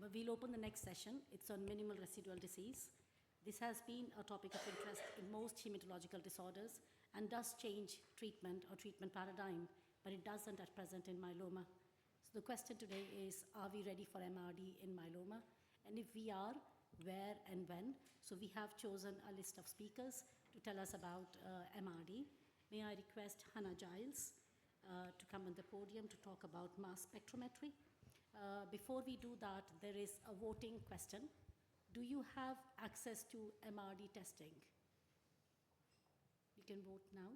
We'll open the next session. It's on minimal residual disease. This has been a topic of interest in most hematological disorders and does change treatment or treatment paradigm, but it doesn't at present in myeloma. So the question today is, are we ready for MRD in myeloma? And if we are, where and when? So we have chosen a list of speakers to tell us about MRD. May I request Hannah Giles to come on the podium to talk about mass spectrometry. Before we do that, there is a voting question. Do you have access to MRD testing? You can vote now.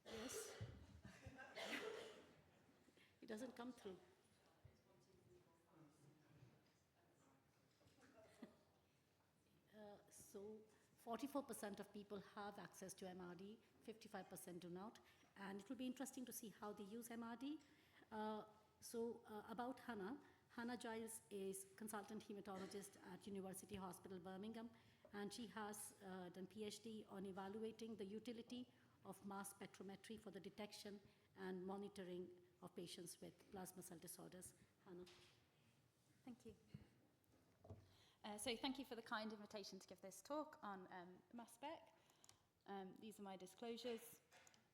Yes. It doesn't come through. So 44% of people have access to MRD, 55% do not. And it will be interesting to see how they use MRD. About Hannah. Hannah Giles is consultant hematologist at University Hospital Birmingham, and she has done PhD on evaluating the utility of mass spectrometry for the detection and monitoring of patients with plasma cell disorders. Hannah. Thank you. So thank you for the kind invitation to give this talk on mass spec. These are my disclosures.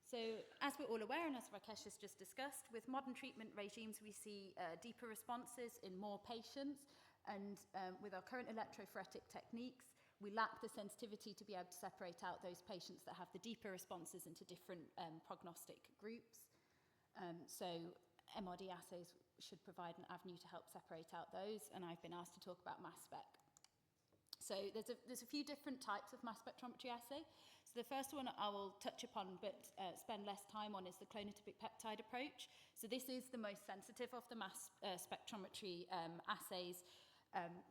So as we're all aware, and as Rakesh has just discussed, with modern treatment regimes, we see deeper responses in more patients. And with our current electrophoretic techniques, we lack the sensitivity to be able to separate out those patients that have the deeper responses into different prognostic groups. So MRD assays should provide an avenue to help separate out those, and I've been asked to talk about mass spec. So there's a few different types of mass spectrometry assay. So the first one I will touch upon but spend less time on is the clonotypic peptide approach. So this is the most sensitive of the mass spectrometry assays.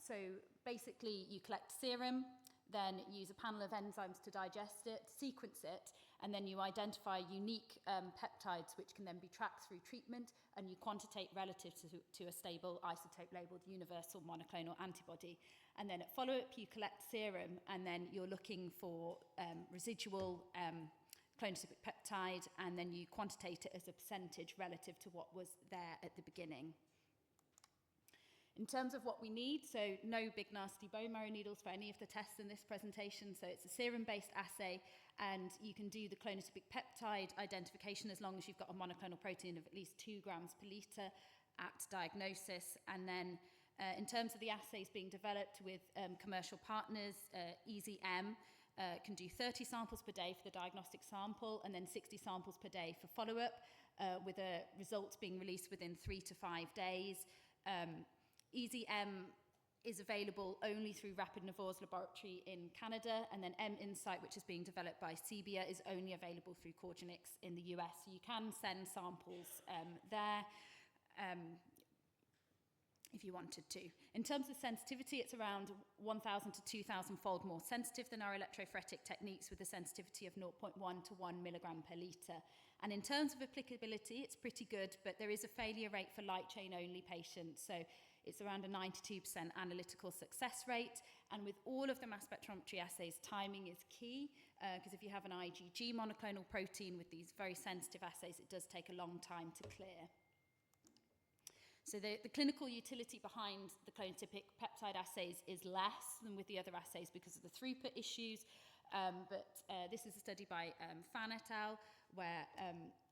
So basically you collect serum, then use a panel of enzymes to digest it, sequence it, and then you identify unique peptides which can then be tracked through treatment, and you quantitate relative to a stable isotope-labeled universal monoclonal antibody. And then at follow-up, you collect serum, and then you're looking for residual clonotypic peptide, and then you quantitate it as a percentage relative to what was there at the beginning. In terms of what we need, so no big nasty bone marrow needles for any of the tests in this presentation. So it's a serum-based assay, and you can do the clonotypic peptide identification as long as you've got a monoclonal protein of at least 2 grams per litre at diagnosis. And then in terms of the assays being developed with commercial partners, EasyM can do 30 samples per day for the diagnostic sample, and then 60 samples per day for follow-up, with a result being released within 3 to 5 days. EasyM is available only through Rapid Navor's laboratory in Canada, and then M-Insight, which is being developed by Cebia, is only available through Corgenix in the US. So you can send samples there if you wanted to. In terms of sensitivity, it's around 1,000 to 2,000 fold more sensitive than our electrophoretic techniques, with a sensitivity of 0.1 to 1 milligram per litre. And in terms of applicability, it's pretty good, but there is a failure rate for light chain only patients. So it's around a 92% analytical success rate. And with all of the mass spectrometry assays, timing is key, because if you have an IgG monoclonal protein with these very sensitive assays, it does take a long time to clear. So the clinical utility behind the clonotypic peptide assays is less than with the other assays because of the throughput issues. But this is a study by Fan et al., where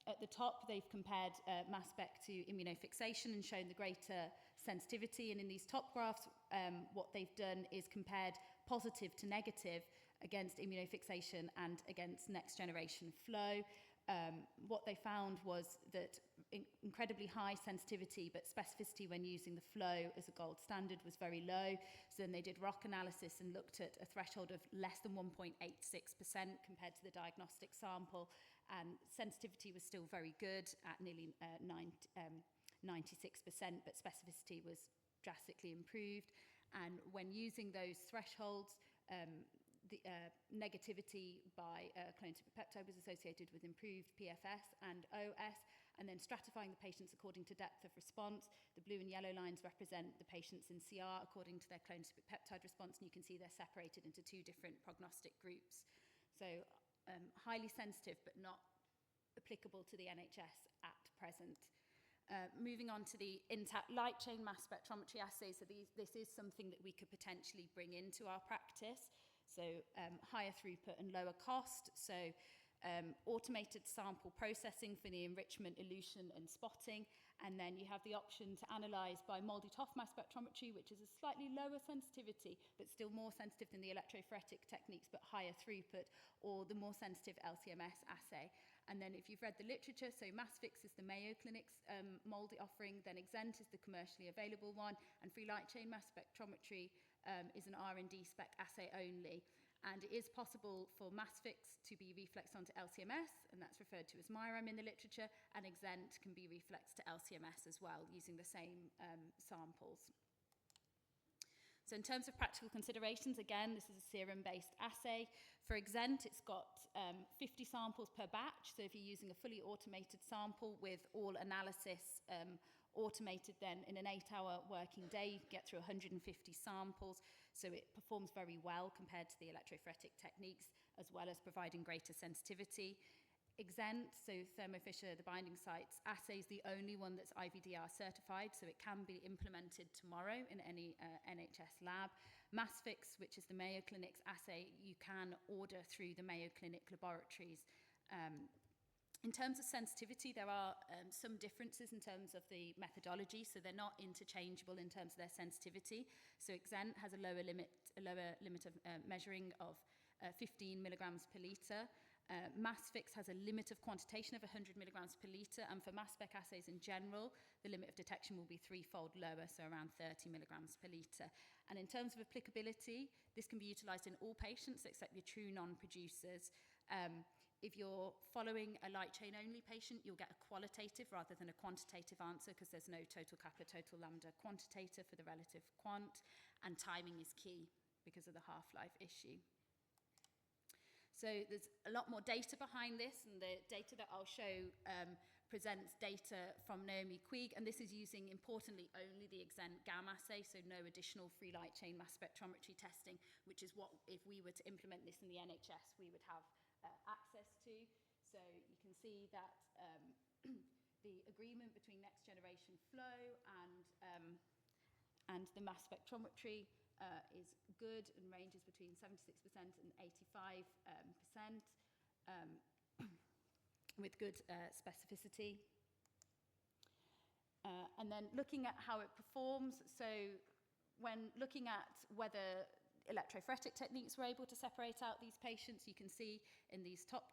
at the top they've compared mass spec to immunofixation and shown the greater sensitivity. And in these top graphs, what they've done is compared positive to negative against immunofixation and against next generation flow. What they found was that incredibly high sensitivity, but specificity when using the flow as a gold standard was very low. So then they did ROC analysis and looked at a threshold of less than 1.86% compared to the diagnostic sample, and sensitivity was still very good at nearly 96%, but specificity was drastically improved. And when using those thresholds, the negativity by clonal peptide was associated with improved PFS and OS, and then stratifying the patients according to depth of response. The blue and yellow lines represent the patients in CR according to their clonal peptide response, and you can see they're separated into two different prognostic groups. So highly sensitive, but not applicable to the NHS at present. Moving on to the intact light chain mass spectrometry assays. So this is something that we could potentially bring into our practice. So higher throughput and lower cost. So automated sample processing for the enrichment, elution and spotting. And then you have the option to analyse by MALDI-TOF mass spectrometry, which is a slightly lower sensitivity, but still more sensitive than the electrophoretic techniques, but higher throughput, or the more sensitive LCMS assay. And then if you've read the literature, so MassFix is the Mayo Clinic's MALDI offering, then Exent is the commercially available one, and free light chain mass spectrometry is an R&D spec assay only. And it is possible for MassFix to be reflexed onto LCMS, and that's referred to as MyRAM in the literature, and Exent can be reflexed to LCMS as well, using the same samples. So in terms of practical considerations, again, this is a serum-based assay. For Exent, it's got 50 samples per batch. So if you're using a fully automated sample with all analysis automated, then in an 8-hour working day, you get through 150 samples. So it performs very well compared to the electrophoretic techniques, as well as providing greater sensitivity. Exent, so Thermo Fisher, the binding sites assay, is the only one that's IVDR certified, so it can be implemented tomorrow in any NHS lab. MassFix, which is the Mayo Clinic's assay, you can order through the Mayo Clinic laboratories. In terms of sensitivity, there are some differences in terms of the methodology, so they're not interchangeable in terms of their sensitivity. So Exent has a lower limit of measuring of 15 milligrams per litre. MassFix has a limit of quantitation of 100 milligrams per litre, and for mass spec assays in general, the limit of detection will be threefold lower, so around 30 milligrams per litre. And in terms of applicability, this can be utilised in all patients except your true non-producers. If you're following a light chain only patient, you'll get a qualitative rather than a quantitative answer, because there's no total kappa, total lambda quantitator for the relative quant, and timing is key because of the half-life issue. So there's a lot more data behind this, and the data that I'll show presents data from Naomi Quigg, and this is using, importantly, only the Exent GAM assay, so no additional free light chain mass spectrometry testing, which is what, if we were to implement this in the NHS, we would have access to. So you can see that the agreement between next generation flow and the mass spectrometry is good and ranges between 76% and 85%, with good specificity. And then looking at how it performs, so when looking at whether electrophoretic techniques were able to separate out these patients, you can see in these top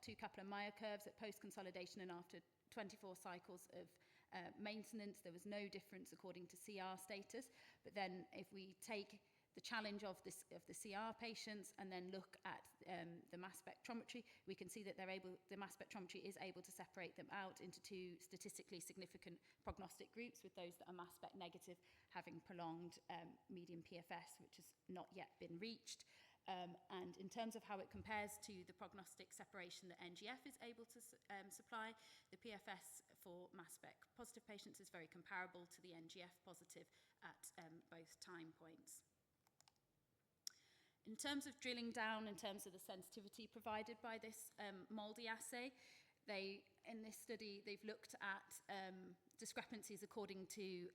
two Kaplan-Meier curves that post-consolidation and after 24 cycles of maintenance, there was no difference according to CR status. But then if we take the challenge of the CR patients and then look at the mass spectrometry, we can see that the mass spectrometry is able to separate them out into two statistically significant prognostic groups, with those that are mass spec negative having prolonged median PFS, which has not yet been reached. And in terms of how it compares to the prognostic separation that NGF is able to supply, the PFS for mass spec positive patients is very comparable to the NGF positive at both time points. In terms of drilling down in terms of the sensitivity provided by this MALDI assay, in this study, they've looked at discrepancies according to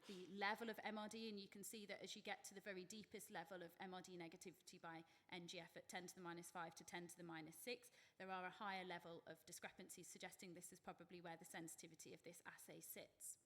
the level of MRD, and you can see that as you get to the very deepest level of MRD negativity by NGF at 10 to the minus 5 to 10 to the minus 6, there are a higher level of discrepancies, suggesting this is probably where the sensitivity of this assay sits.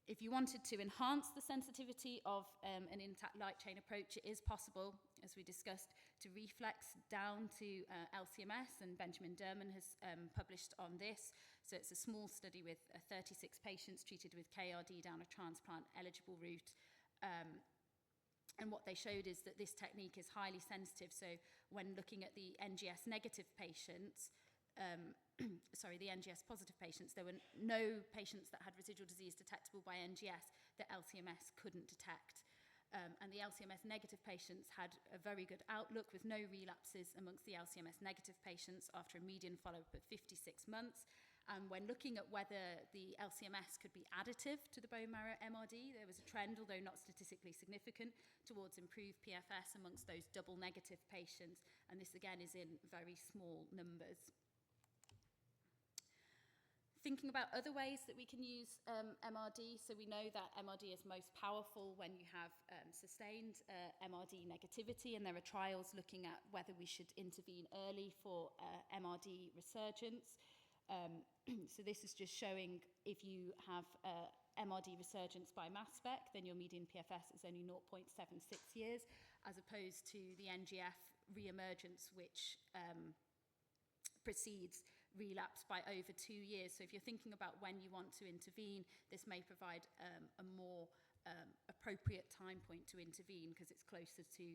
If you wanted to enhance the sensitivity of an intact light chain approach, it is possible, as we discussed, to reflex down to LCMS, and Benjamin Derman has published on this. So it's a small study with 36 patients treated with KRD down a transplant-eligible route. And what they showed is that this technique is highly sensitive. So when looking at the NGS negative patients, the NGS positive patients, there were no patients that had residual disease detectable by NGS that LCMS couldn't detect. and the LCMS negative patients had a very good outlook with no relapses amongst the LCMS negative patients after a median follow-up of 56 months. And when looking at whether the LCMS could be additive to the bone marrow MRD, there was a trend, although not statistically significant, towards improved PFS amongst those double negative patients. And this again is in very small numbers. Thinking about other ways that we can use MRD, so we know that MRD is most powerful when you have sustained MRD negativity, and there are trials looking at whether we should intervene early for MRD resurgence. So this is just showing if you have MRD resurgence by mass spec, then your median PFS is only 0.76 years, as opposed to the NGF re-emergence, which precedes relapse by over 2 years. So if you're thinking about when you want to intervene, this may provide a more appropriate time point to intervene because it's closer to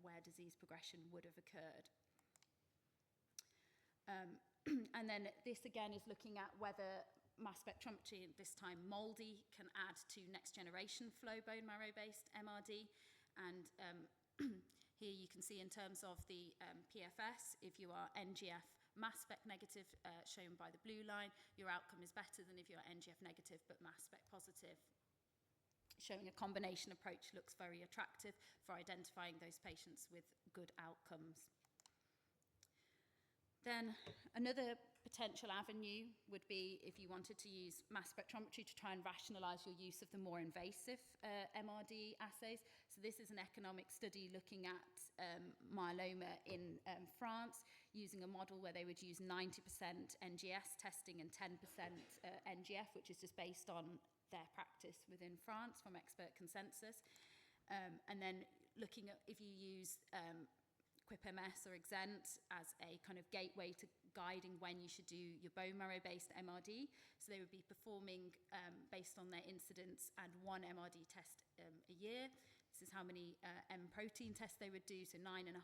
where disease progression would have occurred. And then this again is looking at whether mass spectrometry, this time MALDI, can add to next generation flow bone marrow based MRD. And here you can see in terms of the PFS, if you are NGF mass spec negative, shown by the blue line, your outcome is better than if you're NGF negative but mass spec positive. Showing a combination approach looks very attractive for identifying those patients with good outcomes. Then another potential avenue would be if you wanted to use mass spectrometry to try and rationalise your use of the more invasive MRD assays. So this is an economic study looking at myeloma in France, using a model where they would use 90% NGS testing and 10% NGF, which is just based on their practice within France from expert consensus. And then looking at if you use UKMS or Exempt as a kind of gateway to guiding when you should do your bone marrow based MRD. So they would be performing based on their incidence and one MRD test a year. This is how many M protein tests they would do, so 9,500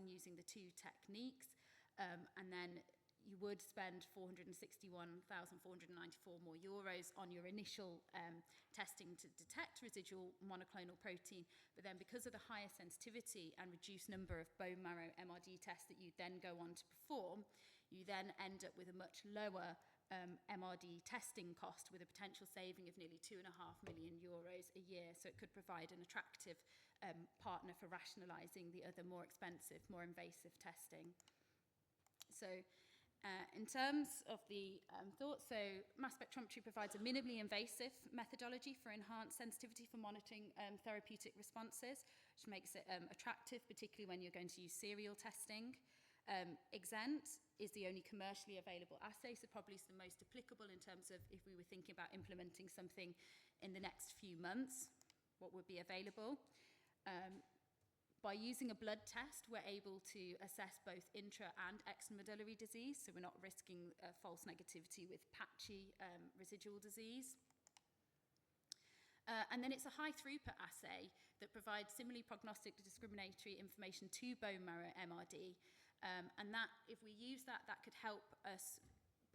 using the two techniques. And then you would spend 461,494 more euros on your initial testing to detect residual monoclonal protein. But then because of the higher sensitivity and reduced number of bone marrow MRD tests that you then go on to perform, you then end up with a much lower MRD testing cost, with a potential saving of nearly 2.5 million euros a year. So it could provide an attractive partner for rationalising the other more expensive, more invasive testing. So in terms of the thoughts, so mass spectrometry provides a minimally invasive methodology for enhanced sensitivity for monitoring therapeutic responses, which makes it attractive, particularly when you're going to use serial testing. Exempt is the only commercially available assay, so probably is the most applicable in terms of if we were thinking about implementing something in the next few months, what would be available. By using a blood test, we're able to assess both intra and extramedullary disease, so we're not risking false negativity with patchy residual disease. And then it's a high throughput assay that provides similarly prognostic discriminatory information to bone marrow MRD. And that, if we use that, that could help us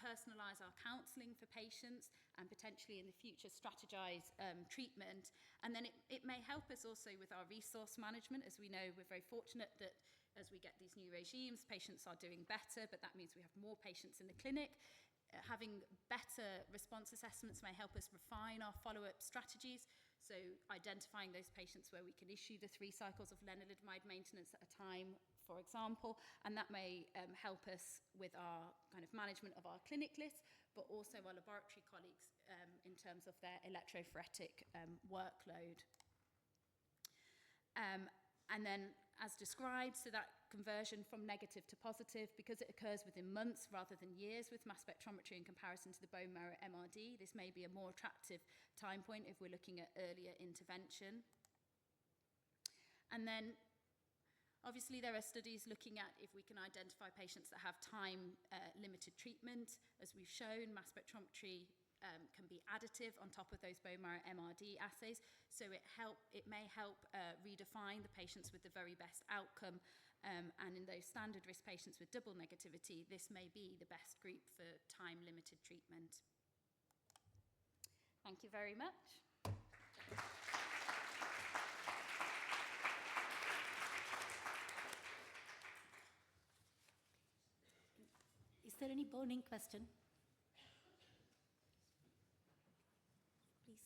personalise our counselling for patients and potentially in the future strategise treatment. And then it may help us also with our resource management. As we know, we're very fortunate that as we get these new regimes, patients are doing better, but that means we have more patients in the clinic. Having better response assessments may help us refine our follow-up strategies. So identifying those patients where we can issue the 3 cycles of lenalidomide maintenance at a time, for example, and that may help us with our kind of management of our clinic list, but also our laboratory colleagues in terms of their electrophoretic workload. And then, as described, so that conversion from negative to positive, because it occurs within months rather than years with mass spectrometry in comparison to the bone marrow MRD, this may be a more attractive time point if we're looking at earlier intervention. And then, obviously, there are studies looking at if we can identify patients that have time-limited treatment. As we've shown, mass spectrometry can be additive on top of those bone marrow MRD assays. So it may help redefine the patients with the very best outcome. And in those standard risk patients with double negativity, this may be the best group for time-limited treatment. Thank you very much. there any burning question? Please.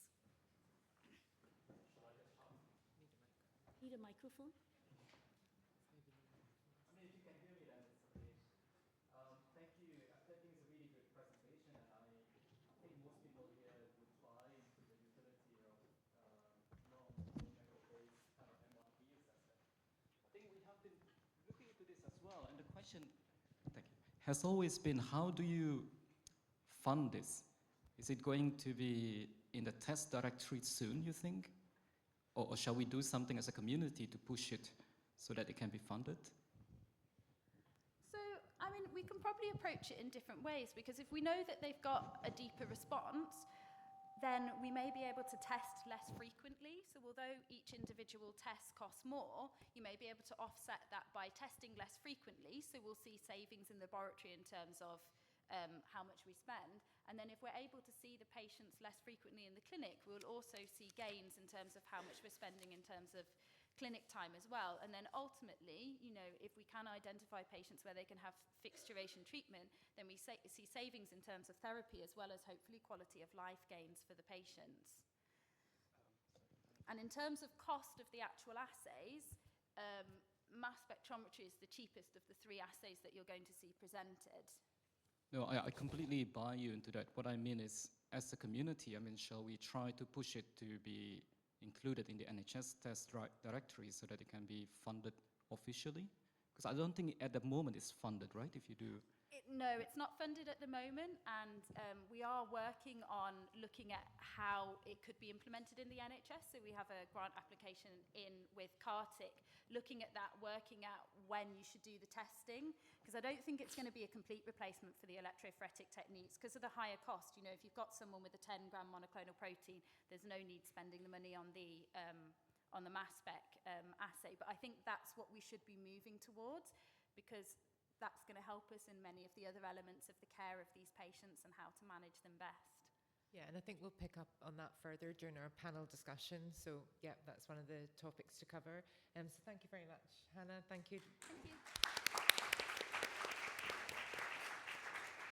Need a microphone? I mean, if you can hear me, then it's okay. Thank you. I think it's a really good presentation, and I think most people here would buy into the utility of non-numerical-based kind of M1B assessment. I think we have been looking into this as well, and the question, thank you, has always been, how do you fund this? Is it going to be in the test directory soon, you think? Or shall we do something as a community to push it so that it can be funded? So, I mean, we can probably approach it in different ways, because if we know that they've got a deeper response, then we may be able to test less frequently. So although each individual test costs more, you may be able to offset that by testing less frequently. So we'll see savings in the laboratory in terms of how much we spend. And then if we're able to see the patients less frequently in the clinic, we'll also see gains in terms of how much we're spending in terms of clinic time as well. And then ultimately, you know, if we can identify patients where they can have fixed duration treatment, then we see savings in terms of therapy as well as hopefully quality of life gains for the patients. And in terms of cost of the actual assays, mass spectrometry is the cheapest of the 3 assays that you're going to see presented. No, I completely buy you into that. What I mean is, as a community, I mean, shall we try to push it to be included in the NHS test directory so that it can be funded officially? Because I don't think at the moment it's funded, right, if you do? No, it's not funded at the moment, and we are working on looking at how it could be implemented in the NHS. So we have a grant application in with Cartic, looking at that, working out when you should do the testing, because I don't think it's going to be a complete replacement for the electrophoretic techniques because of the higher cost. You know, if you've got someone with a 10-gram monoclonal protein, there's no need spending the money on the mass spec assay. But I think that's what we should be moving towards, because that's going to help us in many of the other elements of the care of these patients and how to manage them best. Yeah, and I think we'll pick up on that further during our panel discussion. So, yeah, that's one of the topics to cover. So thank you very much, Hannah. Thank you. Thank you.